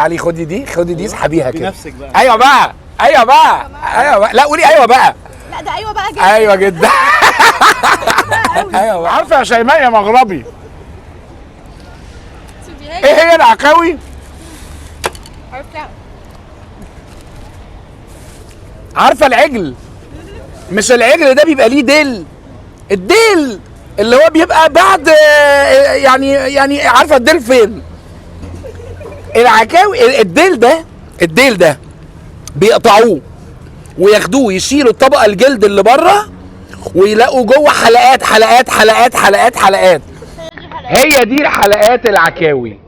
علي خدي دي، خدي دي اسحبيها كده بنفسك بقى. ايوه بقى، ايوه بقى، ايوه بقى. لا قولي ايوه بقى. لا ده ايوه بقى جدا. ايوه جدا. ايوه بقى. عارفه يا شيماء يا مغربي ايه هي العكاوي؟ عارفه العجل؟ مش العجل ده بيبقى ليه ديل، الديل اللي هو بيبقى بعد يعني عارفه الديل فين؟ العكاوي الديل ده بيقطعوه وياخدوه يشيلوا الطبقه الجلد اللي بره ويلاقوا جوه حلقات حلقات حلقات حلقات حلقات. هي دي حلقات العكاوي.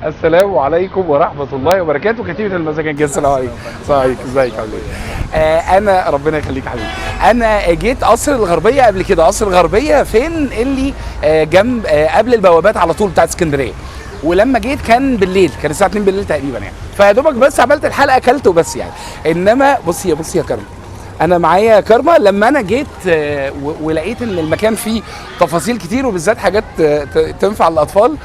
السلام عليكم ورحمة الله وبركاته. كتيبة المساجين، السلام عليكم. صحيح، ازيك عامل ايه؟ انا ربنا يخليك يا حبيبي. انا جيت قصر الغربية قبل كده. قصر الغربية فين؟ اللي جنب قبل البوابات على طول بتاعت اسكندرية. ولما جيت كان بالليل، كان الساعة 2 بالليل تقريبا يعني. فيا دوبك بس عملت الحلقة اكلت وبس يعني. انما بصي يا كرم، انا معايا كارما. لما انا جيت ولقيت ان المكان فيه تفاصيل كتير وبالذات حاجات تنفع للاطفال،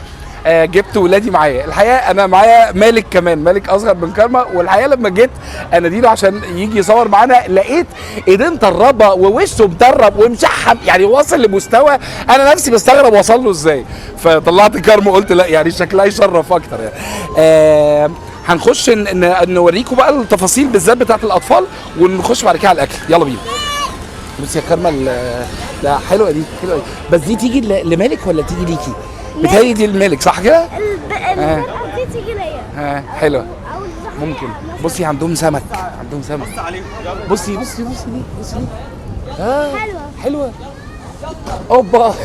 جبت ولادي معايا. الحقيقه انا معايا مالك كمان، مالك اصغر من كارما. والحقيقه لما جيت اناديله عشان يجي يصور معانا لقيت ايدين مطربه ووشه مطرب ومشحم، يعني واصل لمستوى انا نفسي بستغرب وصل له ازاي. فطلعت كارما وقلت لا يعني شكلها يشرف اكتر يعني. هنخش نوريكم بقى التفاصيل بالذات بتاعت الاطفال ونخش بعد كده على الاكل. يلا بينا. بصي يا كارما، لا حلوه دي، حلوه دي. بس دي تيجي لمالك ولا تيجي ليكي؟ بتهيألي دي الملك صح كده؟ دي تيجي ليا. حلوه ممكن. بصي عندهم سمك، بصي دي، بصي دي. حلوه اوبا.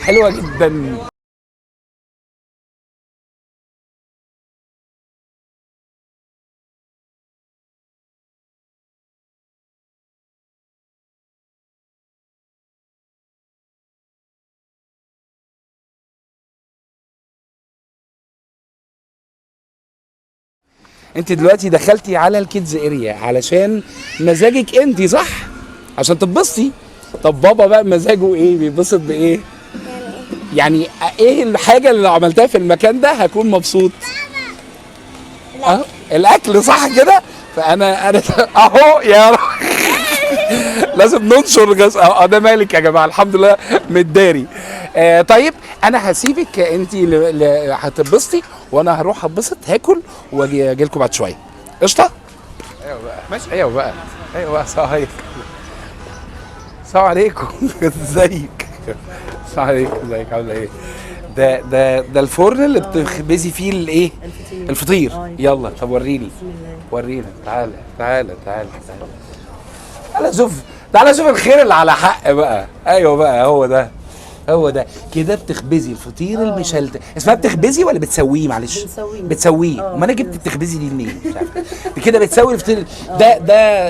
حلوه جدا. انت دلوقتي دخلتي على الكيدز اريا علشان مزاجك انت صح؟ عشان تتبسطي. طب بابا بقى مزاجه ايه؟ بيتبسط بايه؟ يعني ايه الحاجه اللي لو عملتها في المكان ده هكون مبسوط؟ الاكل صح كده؟ فانا اهو يا لازم ننشر ده مالك يا جماعه، الحمد لله متداري. طيب انا هسيبك انت هتتبسطي وانا هروح اتبسط هاكل واجي لكم بعد شويه. قشطه؟ ايوه بقى ماشي. ايوه بقى السلام عليكم. السلام عليكم. ازيك؟ السلام عليكم، ازيك عامله ايه؟ ده الفرن اللي بتخبزي فيه الايه؟ الفطير. يلا طب وريني. تعالى تعالى شوف الخير اللي على حق بقى. ايوه بقى هو ده كده بتخبزي الفطير المشلتت. اسمها بتخبزي ولا بتسويه؟ معلش بتسويه. وما انا جبت بتخبزي دي منين؟ مش عارف. كده بتسوي الفطير.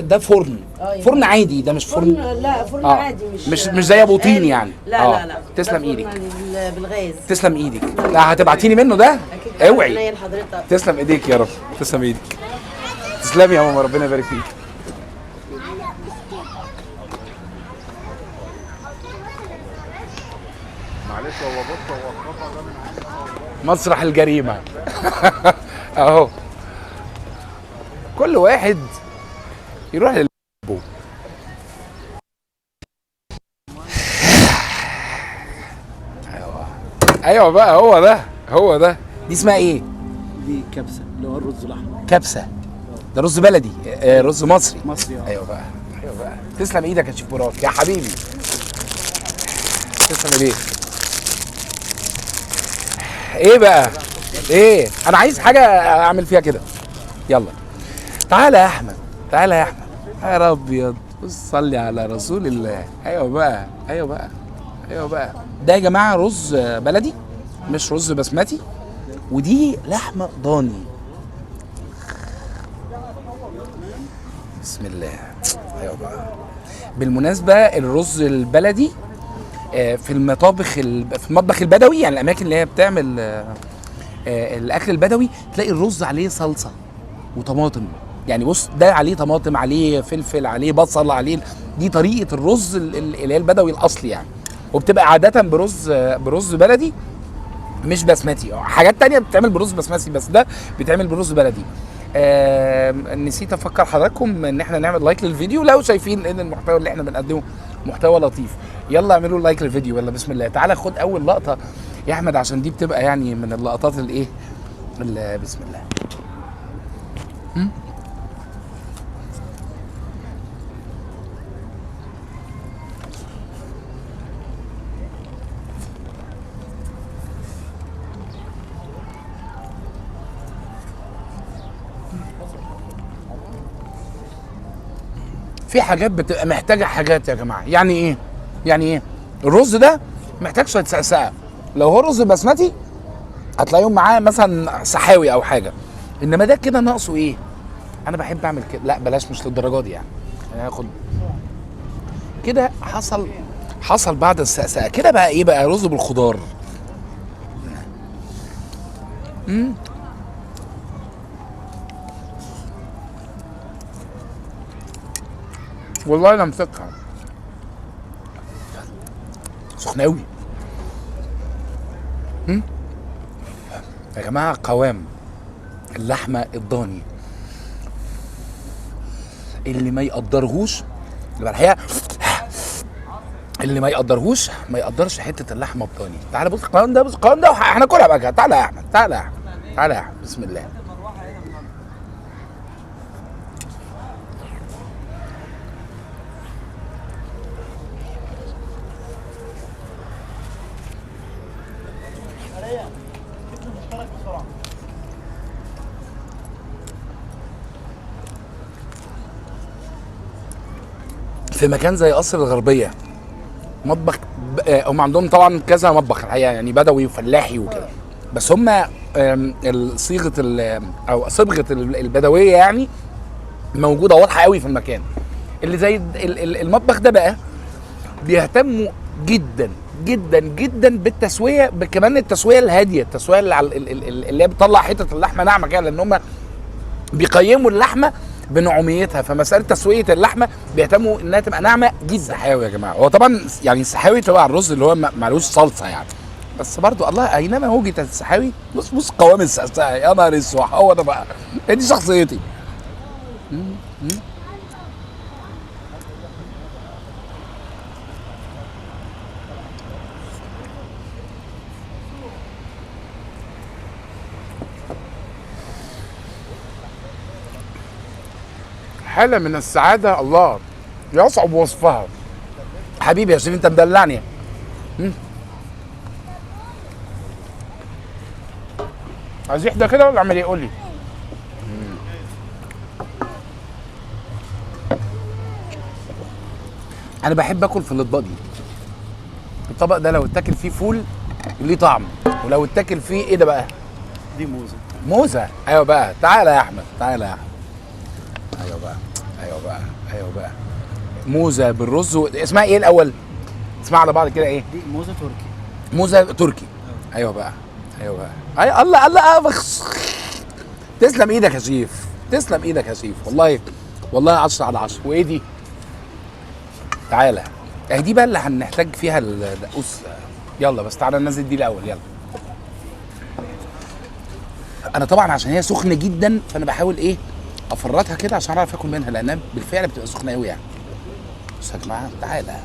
ده فرن. فرن عادي ده مش فرن. لا فرن عادي مش زي ابو طين يعني. لا تسلم ايدك. بالغاز. تسلم ايدك. لا هتبعتيني منه ده؟ اوعي. لحضرتك. تسلم ايديك يا رب. تسلم ايدك. تسلمي يا ماما، ربنا يبارك فيك. معلش هو بص هو القطع ده من مسرح الجريمه. اهو كل واحد يروح للبو. ايوه بقى هو ده. دي اسمها ايه؟ دي كبسه اللي هو الرز الاحمر. كبسه ده رز بلدي، رز مصري. ايوه بقى. تسلم ايدك يا شيف براك يا حبيبي. تسلم ايديك. ايه بقى؟ ايه؟ انا عايز حاجه اعمل فيها كده. يلا تعالى يا احمد. يا رب ابيض. بص صلي على رسول الله. ايوه بقى. ده يا جماعه رز بلدي مش رز بسمتي، ودي لحمه ضاني. بسم الله. ايوه بقى. بالمناسبه الرز البلدي في المطبخ البدوي، يعني الاماكن اللي هي بتعمل الاكل البدوي، تلاقي الرز عليه صلصه وطماطم يعني بص ده عليه طماطم، عليه فلفل، عليه بصل، عليه، دي طريقه الرز اللي هي البدوي الاصلي يعني. وبتبقى عاده برز بلدي مش بسمتي. حاجات تانية بتتعمل برز بسمتي، بس ده بيتعمل برز بلدي. نسيت افكر حضراتكم ان احنا نعمل لايك للفيديو لو شايفين ان المحتوى اللي احنا بنقدمه محتوى لطيف. يلا اعملوا لايك للفيديو. يلا بسم الله. تعالى خد اول لقطه يا احمد، عشان دي بتبقى يعني من اللقطات الايه، بسم الله. في حاجات بتبقى محتاجه حاجات يا جماعه. يعني ايه؟ يعني ايه؟ الرز ده محتاج شويه سقسقه. لو هو رز بسمتي هتلاقيهم معاه مثلا سحاوي او حاجه، انما ده كده ناقصه ايه؟ انا بحب اعمل كده. لا بلاش، مش للدرجه دي يعني. هاخد كده. حصل بعد السقسقه كده بقى ايه؟ بقى رز بالخضار. والله انا امسكها سخنه قوي. يا جماعه قوام اللحمه الضاني اللي ما يقدرهوش، الحقيقه اللي ما يقدرهوش ما يقدرش حته اللحمه الضاني. تعالى بص القوام ده، بص القوام ده، هناكلها بقى. تعالى يا احمد، تعالى يا احمد، تعالى يا احمد، بسم الله. في مكان زي قصر الغربيه مطبخ هم عندهم طبعا كذا مطبخ الحقيقه، يعني بدوي وفلاحي وكده، بس هم صيغه او صبغه البدويه يعني موجوده واضحه قوي في المكان اللي زي المطبخ ده. بقى بيهتموا جدا جدا جدا بالتسويه، كمان التسويه الهاديه، التسويه اللي هي بتطلع حته اللحمه ناعمه كده، لان هم بيقيموا اللحمه بنعوميتها. فمساله تسويه اللحمه بيهتموا انها تبقى ناعمه جدا. السحاوي يا جماعه، هو طبعا يعني السحاوي تبع الرز اللي هو معلوش صلصه يعني، بس برضو الله اينما وجدت السحاوي. بص قوام السقسقه، يا نهار اسود، هو ده بقى، دي شخصيتي. حالة من السعادة الله يصعب وصفها. حبيبي يا شريف انت مدلعني. عايز يحدى كده ولا اعمل ايه؟ قول لي. انا بحب اكل في الاطباق دي. الطبق ده لو اتاكل فيه فول ليه طعم، ولو اتاكل فيه ايه ده بقى؟ دي موزه. موزه. ايوه بقى، تعالى يا احمد، تعالى يا احمد. ايوه بقى، ايوه بقى، ايوه بقى. موزه بالرز اسمها ايه الاول؟ اسمها على بعض كده ايه؟ دي موزه تركي. موزه تركي. ايوه بقى، ايوه بقى. اي الله الله. تسلم ايدك يا شيف، تسلم ايدك يا شيف، والله 10 على 10. وايه دي؟ تعالى اهي دي بقى اللي هنحتاج فيها الدقوس. يلا بس تعالى ننزل دي الاول. يلا. انا طبعا عشان هي سخنه جدا فانا بحاول ايه افرطها كده عشان اعرف اكل منها، لانها بالفعل بتبقى سخنه قوي يعني. بص يا جماعه، تعالى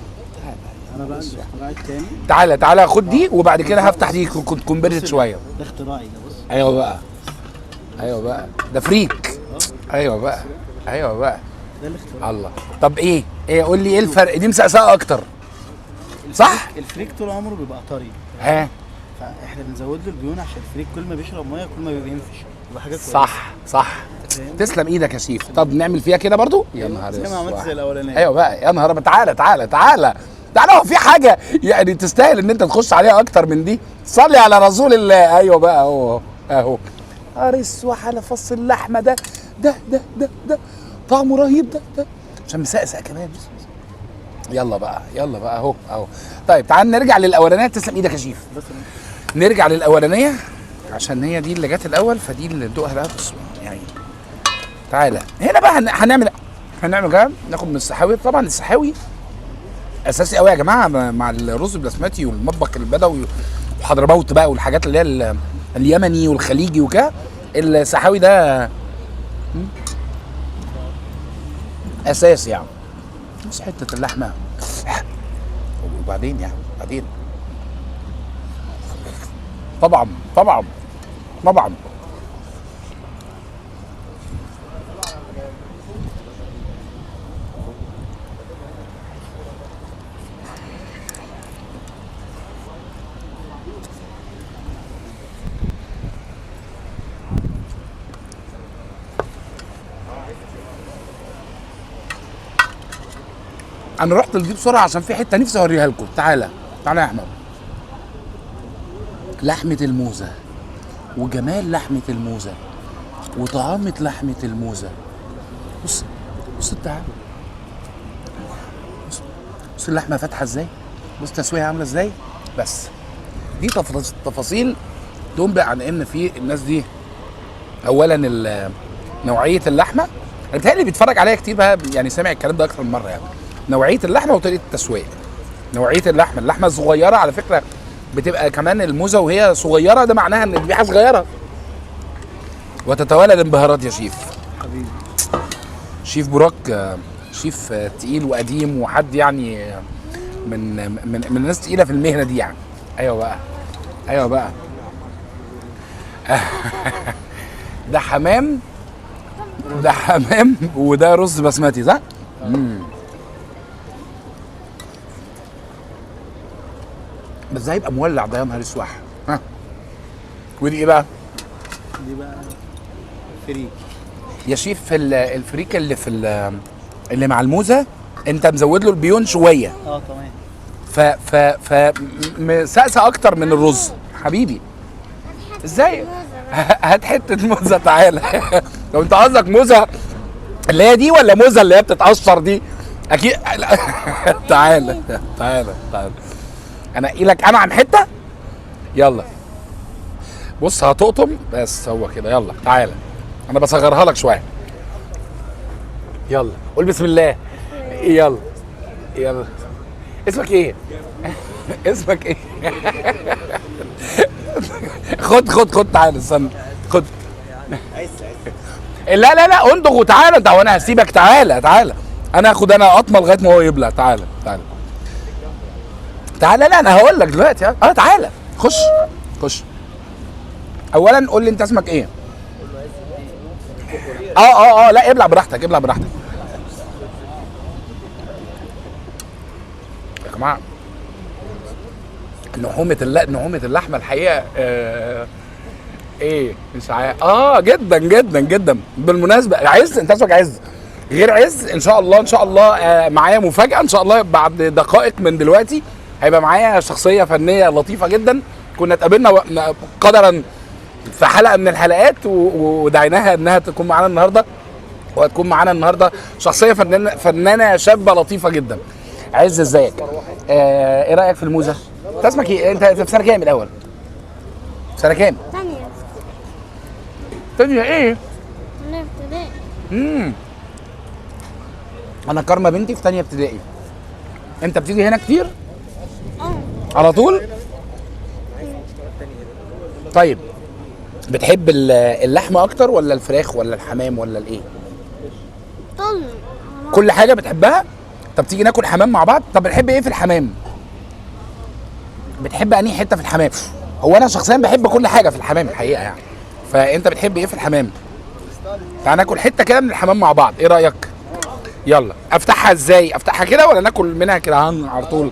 انا بقى الاختراع التاني. تعالى خد دي، وبعد كده هفتح دي كنت بردت شويه. ده اختراعي ده. بص. ايوه بقى، ايوه بقى، ده فريك. ايوه بقى، ايوه بقى. ده الاختراع. الله. طب ايه قول لي ايه الفرق؟ دي مسقسقه اكتر صح؟ الفريك طول عمره بيبقى طري. ها، فاحنا بنزود له الدهون عشان الفريك كل ما بيشرب ميه كل ما بينفش، يبقى حاجه كويسه. صح. تسلم ايدك يا شيف. طب نعمل فيها كده برضو؟ يا نهار زي ما عملت زي الاولانيه. ايوه بقى، يا نهار. تعالى هو في حاجه يعني تستاهل ان انت تخش عليها اكتر من دي؟ صلي على رسول الله. ايوه بقى، اهو اسوح على فص اللحمه ده طعمه رهيب ده عشان مسقسق كمان. يلا بقى اهو. طيب تعال نرجع للاولانيه. تسلم ايدك يا شيف. نرجع للاولانيه عشان هي دي اللي جت الاول، فدي اللي ندوقها بقى. بص يعني تعالى هنا بقى هنعمل كده، ناخد من السحاوي. طبعا السحاوي اساسي قوي يا جماعه مع الرز البسمتي والمطبخ البدوي وحضرموت بقى والحاجات اللي هي اليمني والخليجي وكده. السحاوي ده اساس يعني. بس حته اللحمه وبعدين يعني بعدين طبعا طبعا طبعا. انا رحت لدي بسرعه عشان في حته نفسي اوريها لكم. تعالى تعالى يا احمد. لحمه الموزه وجمال لحمه الموزه وطعامه لحمه الموزه. بص بص تعالى، بص اللحمه فاتحه ازاي، بص التسويه عامله ازاي. بس دي تفاصيل تنبئ عن ان في الناس دي اولا نوعيه اللحمه. انا بيتهيألي بيتفرج عليها كتير بقى يعني، سامع الكلام ده اكتر من مره يعني. نوعيه اللحمه وطريقه التسويه. نوعيه اللحمه الصغيره على فكره بتبقى كمان الموزه وهي صغيره، ده معناها ان الذبيحه صغيره. وتتوالى الانبهارات يا شيف. حبيبي شيف براك شيف تقيل وقديم وحد يعني من الناس تقيله في المهنه دي يعني. ايوه بقى ايوه بقى. ده حمام، ده حمام وده رز بسمتي صح؟ بس ده هيبقى مولع ده يا نهار اسود. ها ودي ايه بقى؟ دي بقى فريك يا شيف الفريك اللي مع الموزه انت مزود له البيون شويه. تمام. مسقسه اكتر من الرز حبيبي. ازاي؟ هات حته موزه تعالى. لو انت قصدك موزه اللي هي دي ولا موزه اللي هي بتتقشر دي؟ اكيد. تعالى تعالى تعالى انقي لك انا عن حته. يلا بص هتقطم بس هو كده. يلا تعالى انا بصغرها لك شويه. يلا قول بسم الله. يلا يلا. اسمك ايه؟ اسمك ايه؟ خد تعالى استنى خد. لا اندغ وتعالى انت، وانا هسيبك. تعالى انا هاخد انا قطمه لغايه ما هو يبلع. تعالى لا انا هقول لك دلوقتي. تعالى خش. اولا قول لي انت اسمك ايه؟ لا ابلع براحتك يا جماعه. نحومه اللحمه الحقيقه ايه مش عارف. جدا جدا جدا. بالمناسبه عز، انت اسمك عز غير عز. ان شاء الله معايا مفاجاه. ان شاء الله بعد دقائق من دلوقتي هيبقى معايا شخصيه فنيه لطيفه جدا. كنا اتقابلنا قدرا في حلقه من الحلقات ودعيناها انها تكون معانا النهارده، وهتكون معانا النهارده شخصيه فنانه شابه لطيفه جدا. عز ازيك؟ ايه رايك في الموزه؟ انت اسمك ايه؟ انت في سنه كام الاول؟ سنه كام؟ تانية ايه؟ انا ابتدائي. انا كارما بنتي في تانية ابتدائي. انت بتيجي هنا كتير؟ على طول؟ طيب بتحب اللحمه اكتر ولا الفراخ ولا الحمام ولا الايه؟ كل حاجه بتحبها؟ طب تيجي ناكل حمام مع بعض؟ طب بتحب ايه في الحمام؟ بتحب انهي حته في الحمام؟ هو انا شخصيا بحب كل حاجه في الحمام الحقيقه يعني. فانت بتحب ايه في الحمام؟ تعال ناكل حته كده من الحمام مع بعض، ايه رايك؟ يلا افتحها ازاي؟ افتحها كده ولا ناكل منها كده على طول؟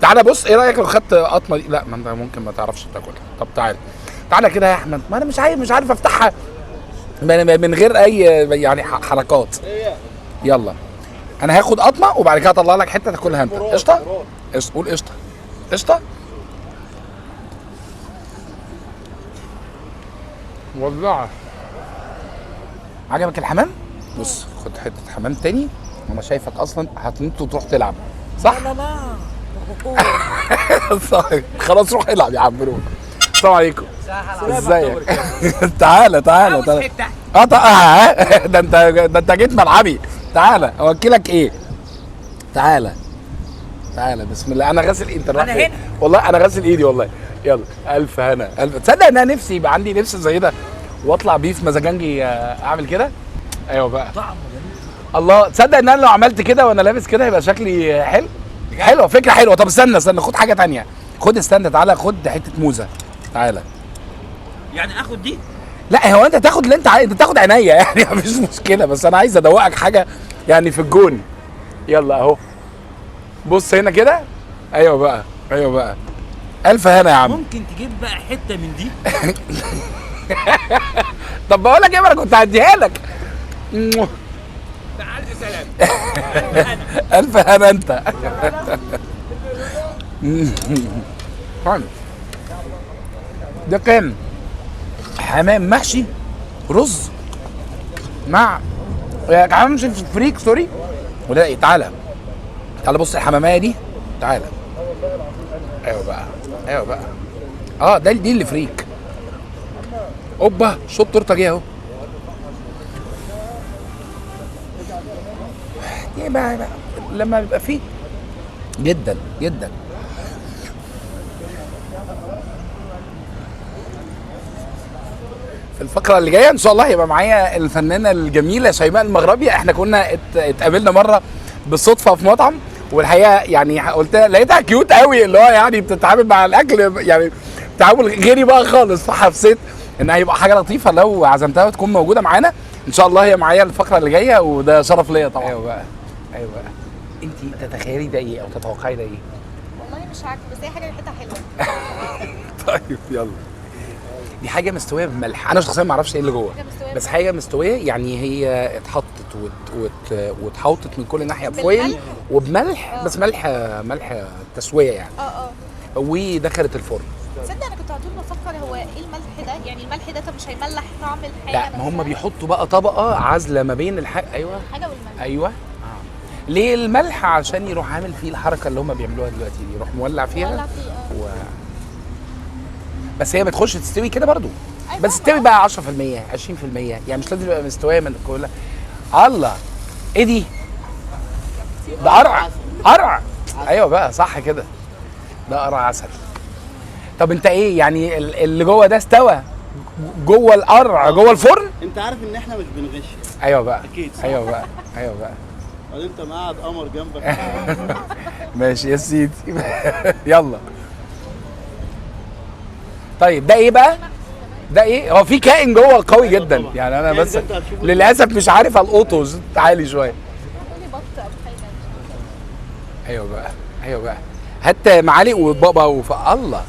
تعالى بص، ايه رايك لو خدت قطمه دي؟ لا ما انت ممكن ما تعرفش تاكلها. طب تعالى كده يا احمد. ما انا مش عارف افتحها من غير اي يعني حركات. يلا انا هاخد قطمه وبعد كده اطلع لك حته تاكلها انت. قشطه؟ قول قشطه. ولعه. عجبك الحمام؟ بص خد حته حمام تاني. انا شايفك اصلا هتنط وتروح تلعب صح؟ لا صح. خلاص روح العب يا عم روح. السلام عليكم. ازيك؟ تعالى تعالى تعالى. ده انت جيت ملعبي. تعالى اوكلك ايه؟ تعالى تعالى بسم الله. انا غاسل انت رايح فين؟ والله انا غاسل ايدي والله. يلا الف هنا الف. تصدق ان انا نفسي يبقى عندي نفس زي ده واطلع بيه في مزاجنجي اعمل كده. ايوه بقى الله. تصدق ان انا لو عملت كده وانا لابس كده يبقى شكلي حلو. حلوه فكره حلوه. طب استنى خد حاجه تانية. خد استنى تعالى خد حته موزه. تعالى. يعني اخد دي؟ لا هو انت تاخد اللي انت عايز. انت تاخد عينيا يعني مفيش مشكله بس انا عايز ادوقك حاجه يعني في الجون. يلا اهو بص هنا كده. ايوه بقى ايوه بقى الف هنا يا عم. ممكن تجيب بقى حته من دي؟ طب بقول لك ايه ما انا كنت هديها لك. ألف سلام. الف هنا انت. ده كام؟ حمام محشي رز مع حمام مش فريك سوري. ولا ايه؟ تعالى تعالى بص الحمامية دي. تعالى. ايوه بقى ايوه بقى. دي اللي فريك. اوبا شوط تورته جه اهو. دي بقى لما بيبقى فيه جدا جدا. في الفقرة اللي جاية ان شاء الله هيبقى معايا الفنانة الجميلة شيماء المغربي. احنا كنا اتقابلنا مرة بالصدفة في مطعم والحقيقة يعني قلت لقيتها كيوت قوي اللي هو يعني بتتعامل مع الاكل يعني تعامل غيري بقى خالص. فحسيت ان هيبقى حاجة لطيفة لو عزمتها وتكون موجودة معانا ان شاء الله. هي معايا الفقرة اللي جاية وده شرف ليا طبعا. ايوه بقى ايوه بقى. انت تتخيلي ده ايه او تتوقعي ده ايه؟ والله مش عارفه بس هي حاجه ريحتها حلوه. طيب يلا. دي حاجه مستويه بملح. انا شخصيا ما اعرفش ايه اللي جوه بس حاجه مستويه يعني هي اتحطت واتحوطت من كل ناحيه بفويل وبملح. بس ملح تسويه يعني. ودخلت الفرن. تصدق انا كنت على طول بفكر هو ايه الملح ده؟ يعني الملح ده طب مش هيملح طعم الحاجه؟ لا ما هم بيحطوا بقى طبقه عازله ما بين الحاجه. ايوه الحاجه والملح. ايوه ليه الملح؟ عشان يروح عامل فيه الحركه اللي هم بيعملوها دلوقتي دي. يروح مولع فيها بس هي بتخش تستوي كده برضو. بس تستوي بقى 10% 20% يعني مش لازم تبقى مستويه من كلها. الله ايه دي؟ ده قرع. ايوه بقى صح كده. ده قرع عسل. طب انت ايه يعني اللي جوه ده استوى جوه القرع جوه الفرن؟ انت عارف ان احنا مش بنغش. ايوه بقى اكيد صح؟ ايوه بقى وبعدين انت مقعد قمر جنبك. ماشي يا سيدي. يلا. طيب ده ايه بقى؟ ده ايه؟ هو في كائن جوه قوي جدا يعني انا بس للاسف مش عارف القطه. تعالي شويه. ايوه بقى هات معالق وبابا الله.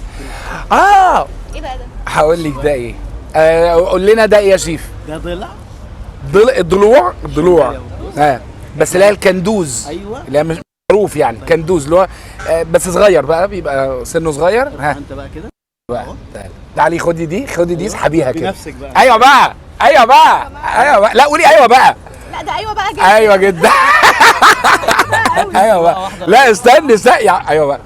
ايه بقى ده؟ هقول لك ده ايه. قول لنا ده ايه يا شيف؟ ده الضلوع بس اللي هي الكندوز. ايوه اللي هي مش معروف يعني كندوز اللي هو بس صغير بقى بيبقى سنه صغير. انت بقى كده بقى تعالي خدي دي اسحبيها كده بنفسك بقى. ايوه بقى لا قولي ايوه بقى. لا ده ايوه بقى جدا. ايوه جدا. ايوه بقى. لا استني ايوه بقى.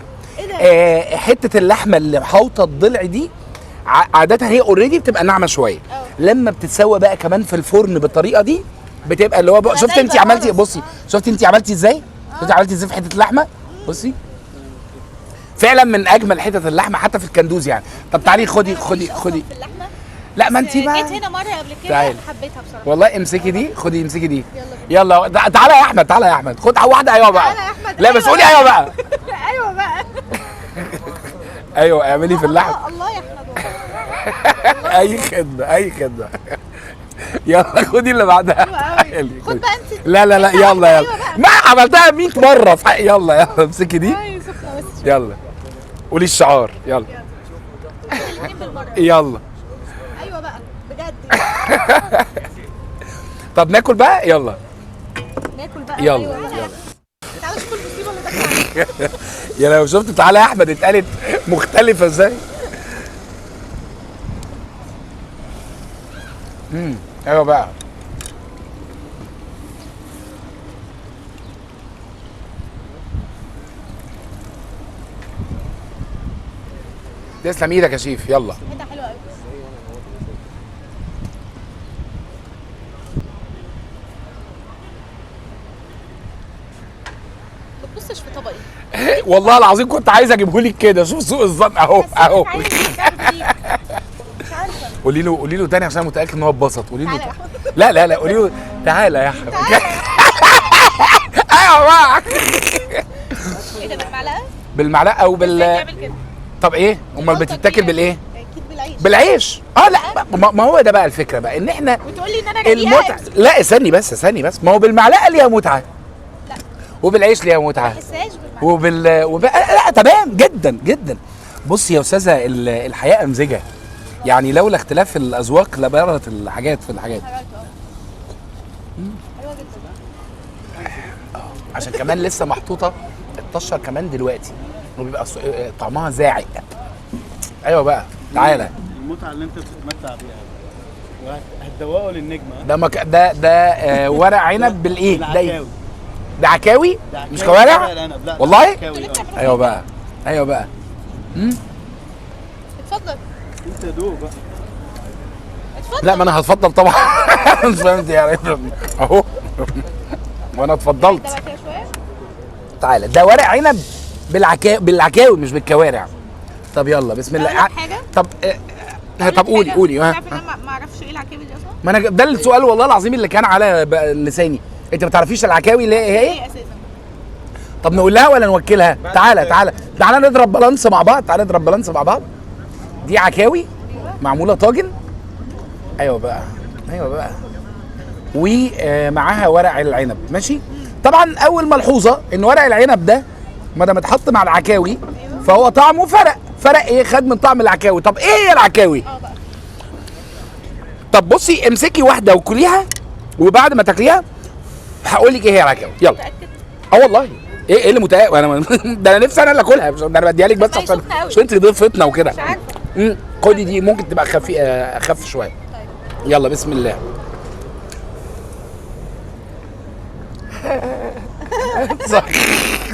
ايه ده؟ حته اللحمه اللي حاطه الضلع دي عاده هي اوريدي بتبقى ناعمه شويه. لما بتتسوى بقى كمان في الفرن بالطريقه دي بتبقى اللي هو شفت انت عملتي. بصي شفت انت عملتي ازاي؟ شفتي عملتي ازاي في حته اللحمه؟ بصي فعلا من اجمل حتت اللحمه حتى في الكندوز يعني. طب تعالي خدي في اللحمه. لا ما انت بقى جيت هنا مره قبل كده حبيتها بصراحه. والله امسكي دي. امسكي دي. يلا تعالى يا احمد خد واحده. ايوه بقى. تعالى يا احمد. لا بس قولي ايوه بقى. ايوه بقى. ايوه اعملي في اللحمه. الله يا احمد. اي خدمه. يلا خدي اللي بعدها. خد بقى انت. لا يلا ما عملتها 100 مره في يلا امسكي دي. يلا قولي الشعار. يلا يلا. ايوه بقى بجد. طب ناكل بقى. يلا ناكل بقى. يلا تعالى شوف المصيبه اللي دخلت. يا لو شفت تعالى يا احمد اتقالت مختلفه ازاي. ايوه بقى. تسلم ايدك يا شيف. يلا حته حلوه قوي. ما تبصش في طبقي. والله العظيم كنت عايز اجيبه لك كده. شوف سوء الظن اهو اهو. عايز تعمل ايه؟ مش عارفه. قولي له تاني عشان انا متاكد ان هو اتبسط. قولي له تعالى يا أحمد. لا قولي له تعالى يا احمد. تعالى. ايوه بقى. ايه ده بالمعلقه؟ بالمعلقه او ازاي بال تعمل كده؟ طب ايه امال بتتاكل بالايه؟ اكيد بالعيش. بالعيش. لا ما هو ده بقى الفكره بقى ان احنا وتقول لي ان انا جايه المتعه. لا استني بس ما هو بالمعلقه ليها متعه. لا. وبالعيش ليها متعه. ما تحسهاش بالمعلقه. لا تمام جدا جدا. بصي يا استاذه الحياه امزجه، يعني لولا اختلاف الاذواق لبارت الحاجات في الحاجات. حلوه جدا. عشان كمان لسه محطوطه الطشه كمان دلوقتي وبيبقى طعمها زاعق. ايوه بقى تعالى. المتعه اللي انت بتتمتع بيها وهتدوقه للنجمه. ده ورق عنب بالايه؟ بالعكاوي. ده عكاوي مش كوارع والله. ايوه بقى. اتفضل. انت دوق بقى. اتفضل. لا ما انا هتفضل طبعا. مش فهمت يعني اهو. وانا اتفضلت. ده بقى كده شويه. تعالى ده ورق عنب بالعكاوي مش بالكوارع. طب يلا بسم الله. أقول لك حاجة؟ طب قولي تعرف ان انا ما اعرفش ايه العكاوي دي اصلا؟ ما انا ده السؤال والله العظيم اللي كان على لساني. انت ما تعرفيش العكاوي اللي هي ايه؟ ايه اساسا؟ طب نقول لها ولا نوكلها؟ تعالى نضرب بالانس مع بعض. دي عكاوي معموله طاجن. ايوه بقى. ومعاها ورق العنب. ماشي. طبعا اول ملحوظه ان ورق العنب ده ما دام اتحط مع العكاوي فهو طعمه فرق ايه؟ خد من طعم العكاوي. طب ايه هي العكاوي؟ بقى. طب بصي امسكي واحده وكليها وبعد ما تاكليها هقول لك ايه هي العكاوي. يلا. متاكد؟ والله ايه اللي متأكد؟ ده انا نفسي انا اللي اكلها، ده انا بديها لك بس عشان انت ضيفتنا وكده. مش عارفه. خدي دي ممكن تبقى اخف شويه. طيب. يلا بسم الله.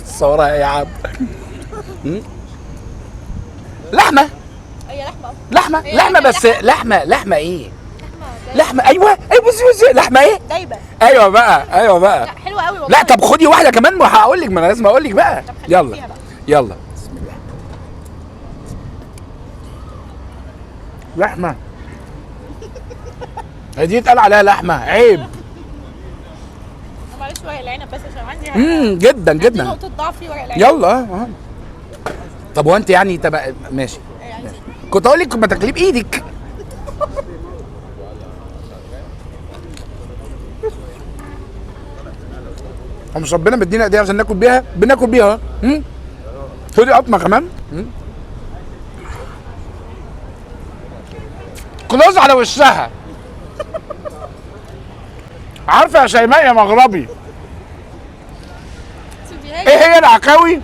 صورها يا عم. لحمه. هي لحمه. لحمه بس لحمه ايه؟ لحمه ايوه بصي لحمه ايه؟ دايبه. ايوه بقى. لا حلوه قوي والله. لا طب خدي واحده كمان ما هقول لك، ما انا لازم اقول لك بقى. طب خلينا يلا فيها بقى. يلا بسم الله. لحمه. هي دي اتقال عليها لحمه عيب. معلش ورق العنب بس عشان عندي جدا عندي جدا. نقطه ضعفي ورق العنب. يلا طب هو انت يعني تبقى ماشي. كنت اقول لك ما تاكليه بايدك. هو مش ربنا مدينا ايديها عشان ناكل بيها؟ بناكل بيها. خدي قطمه كمان. كلوز على وشها. عارفه يا شيماء يا مغربي ايه هي العكاوي؟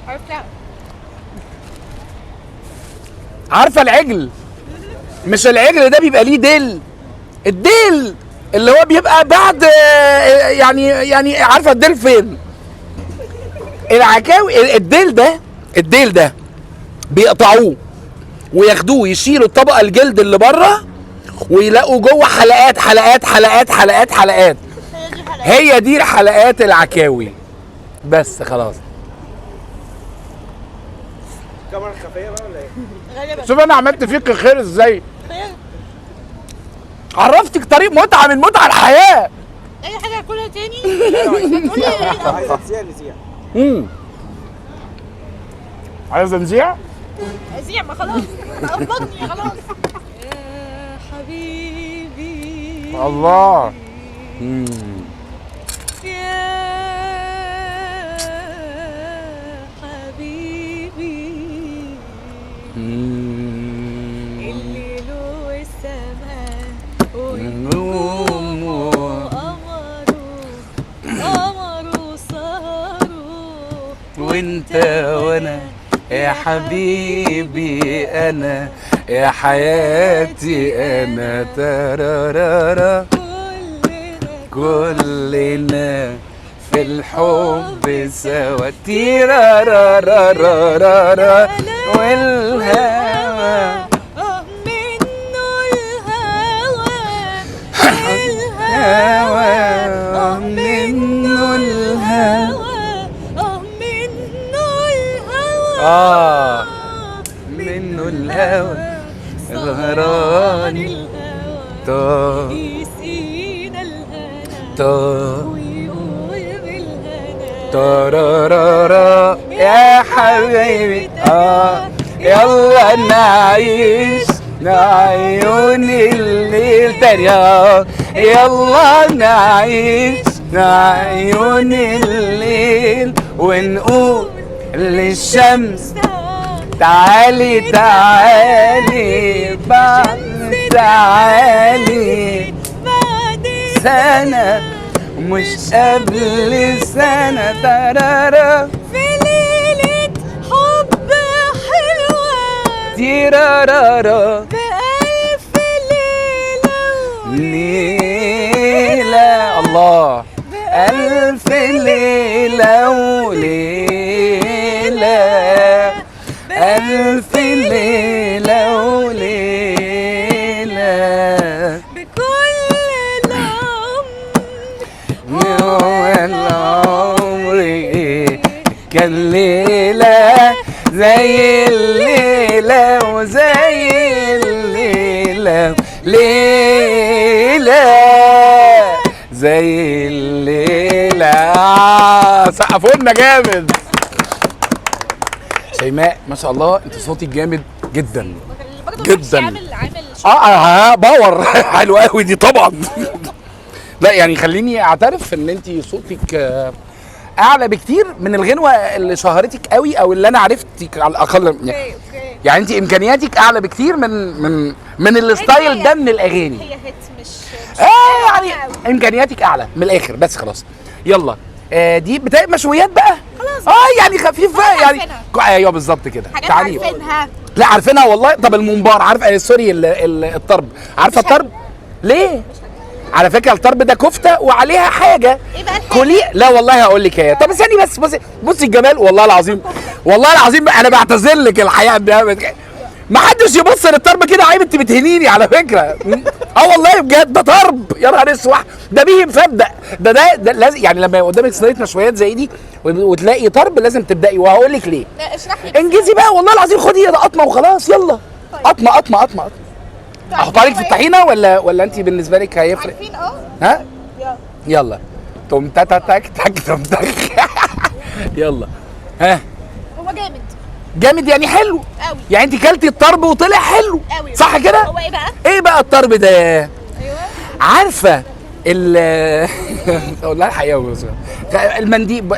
عرفتها. عارفه العجل؟ مش العجل ده بيبقى ليه الديل اللي هو بيبقى بعد يعني عارفه الديل فين؟ العكاوي الديل ده بيقطعوه وياخدوه يشيلوا الطبقه الجلد اللي بره ويلاقوا جوه حلقات. هي دي الحلقات العكاوي بس خلاص. كاميرا خفيه بقى ولا ايه؟ غالبا. شوف انا عملت فيك خير ازاي. عرفتك طريق متعه من متع الحياه. اي حاجه هاكلها تاني هتقولي عايزه نسيع. عايز نزيع؟ ازيع ما خلاص قبضني خلاص. يا حبيبي الله. يا حبيبي الليل والسماء والنجوم قمروا صاروا وانت وانا يا حبيبي انا يا حياتي انا ترارارا كلنا في الحب سوا تيرارارارارا والهوى منه الهوى الهوى منه الهوى منه الهوى منه الهوى سهران طار يسقينا الهنا طار ويقول بالهنا ترارارا يا حبيبي يلا نعيش نعيون الليل تاني يلا نعيش نعيون الليل ونقول للشمس تعالي تعالي بعد تعالي بعد سنة مش قبل سنة ترارا في ليلة حب حلوة تيرارارا بألف ليلة ليلة الله ألف ليلة وليلة ألف ليلة وليلة بكل العمر والعمر كان ليلة زي الليلة وزي الليلة ليلة زي الليلة سقفوا لنا جامد. شيماء ما شاء الله انت صوتك جامد جدا جدا. عامل باور حلو قوي دي طبعا. لا يعني خليني اعترف ان انت صوتك اعلى بكتير من الغنوه اللي شهرتك قوي او اللي انا عرفتك على الاقل يعني انت امكانياتك اعلى بكتير من الستايل ده من الاغاني. هي هيت مش يعني امكانياتك اعلى من الاخر بس خلاص. يلا دي بتاعت مشويات بقى خلاص يعني خفيف بقى يعني ايوه بالظبط كده. حاجات عارفينها. لا عارفينها والله. طب الممبار عارف سوري الطرب عارفه الطرب ليه؟ على فكره الطرب ده كفته وعليها حاجه ايه بقى الحاجه؟ كلي. لا والله هقول لك ايه. طب استني بس بصي الجمال والله العظيم والله العظيم انا بعتذر لك الحقيقه ما حدش يبص للطرب كده عيب. انت بتهنيني على فكره. والله بجد ده طرب يا نهار اسود ده بيه مصدق ده لازم يعني لما يبقى قدامك صينيه مشويات زي دي وتلاقي طرب لازم تبداي وهقول لك ليه. لا اشرحي انجزي بقى والله العظيم خدي قطمه وخلاص يلا. قطمه احطها لك في الطحينه ولا انت بالنسبه لك هيفرق؟ عارفين ها يلا توم تاتا تاك تاك توم تاك. يلا ها هو جامد يعني حلو قوي. يعني انت كلتي الطرب وطلع حلو قوي. صح كده؟ هو ايه بقى الطرب ده؟ ايوه عارفه اقول لها الحقيقه بس المنديل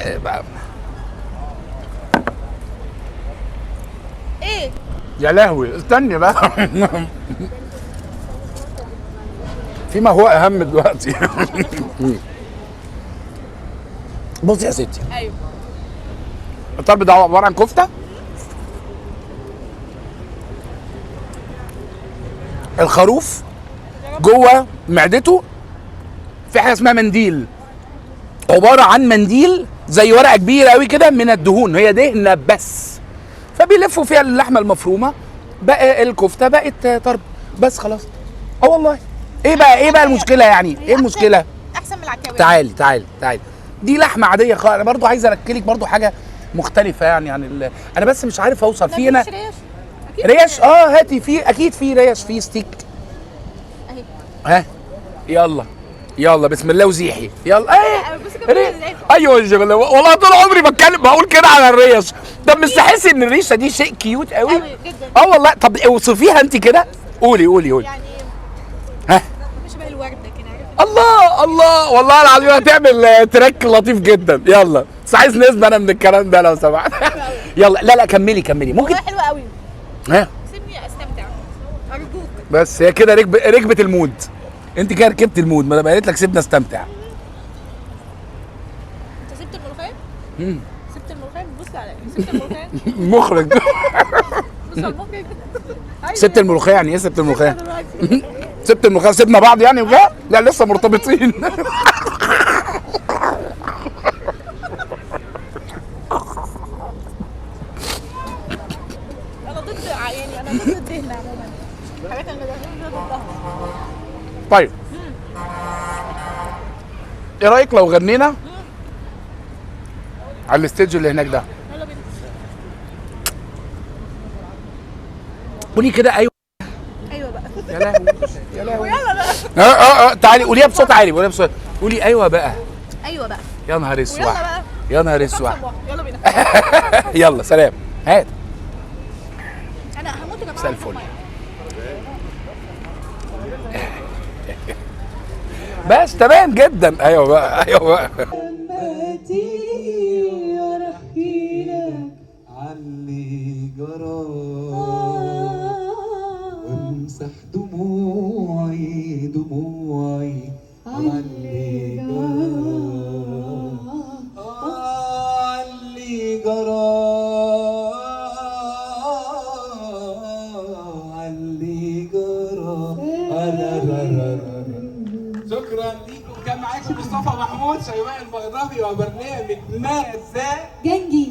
ايه يا لهوي استني بقى. فيما هو اهم دلوقتي. بصي يا ستي ايوه الطرب ده عباره عن كفته الخروف جوه معدته في حاجه اسمها منديل عباره عن منديل زي ورقه كبيره قوي كده من الدهون هي دهنه بس فبيلفوا فيها اللحمه المفرومه بقى الكفته بقت طرب بس خلاص. والله ايه بقى المشكله يعني ايه المشكله؟ احسن من العكاوي. تعالي دي لحمه عاديه خالص. انا برضو عايز اركلك برضو حاجه مختلفه يعني عن انا بس مش عارف اوصل في هنا ريش. هاتي في اكيد في ريش في ستيك اهي. ها يلا بسم الله وزيحي يلا. ايوه والله طول عمري بقول كده على الريش. طب مش تحسي ان الريشه دي شيء كيوت قوي جدا. والله. طب اوصفيها انت كده قولي يعني ها شبه الورده كده. الله والله العظيم هتعمل تراك لطيف جدا. يلا بس عايز نسبه انا من الكلام ده لو سمحت. يلا لا كملي ممكن. حلوه قوي. ها سيبني استمتع ارجوك. بس هي كده ركبت المود. انت كده ركبت المود. ما انا قالت لك سيبنا استمتع. انت سبت الملوخيه؟ سبت الملوخيه بص على سبت الملوخيه. مخرج. بص على المخرج. سبت الملوخيه يعني ايه سبت الملوخيه؟ سبت الملوخيه سيبنا بعض يعني ولا لا لسه مرتبطين. الدهن عموما. الحاجات اللي ضدها ضدها. طيب ايه رايك لو غنينا على الستيج اللي هناك ده؟ يلا بينا. قولي كده ايوه. ايوه بقى. يا لهوي يا لهوي. يلا بقى. تعالي قوليها بصوت عالي، قوليها بصوت، قولي ايوه بقى. ايوه بقى. يا نهار اسود، ويلا بقى. يا نهار اسود. يلا بينا. يلا سلام. هات. انا هموت يا جماعه. مساء الفل. بس تمام جدا. ايوه بقى ايوه بقى. علي جرى وامسح دموعي دموعي علي جرى علي جرى علي جرى. شكرا ليكم. كان معاكم مصطفى محمود شيماء البيضاوي وبرنامج ماذا جنجي.